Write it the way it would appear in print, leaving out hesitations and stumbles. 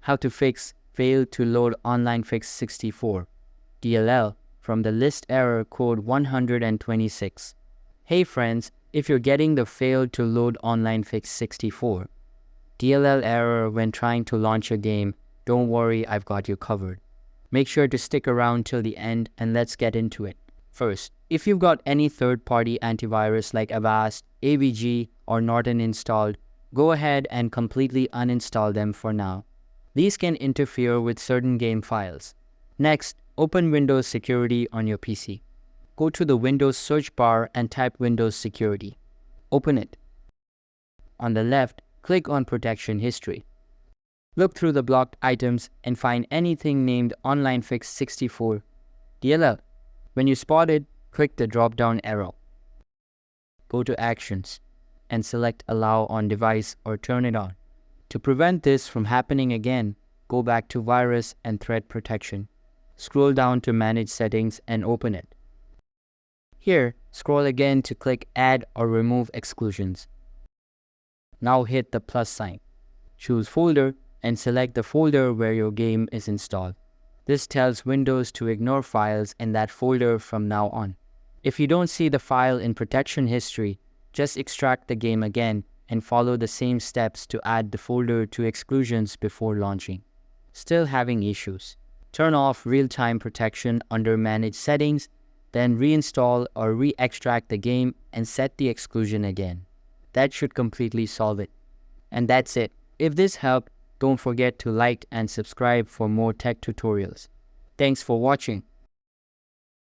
How to fix failed to load Onlinefix64.dll from the list error code 126. Hey friends, if you're getting the failed to load Onlinefix64.dll error when trying to launch a game, don't worry, I've got you covered. Make sure to stick around till the end and let's get into it. First, if you've got any third-party antivirus like Avast, AVG, or Norton installed, go ahead and completely uninstall them for now. These can interfere with certain game files. Next, open Windows Security on your PC. Go to the Windows search bar and type Windows Security. Open it. On the left, click on Protection History. Look through the blocked items and find anything named Onlinefix64.dll. When you spot it, click the drop-down arrow. Go to Actions and select Allow on Device or turn it on. To prevent this from happening again, go back to Virus and Threat Protection. Scroll down to Manage Settings and open it. Here, scroll again to click Add or Remove Exclusions. Now hit the plus sign. Choose Folder and select the folder where your game is installed. This tells Windows to ignore files in that folder from now on. If you don't see the file in Protection History, just extract the game again and follow the same steps to add the folder to exclusions before launching. Still having issues? Turn off real-time protection under Manage Settings, then reinstall or re-extract the game and set the exclusion again. That should completely solve it. And that's it. If this helped, don't forget to like and subscribe for more tech tutorials. Thanks for watching.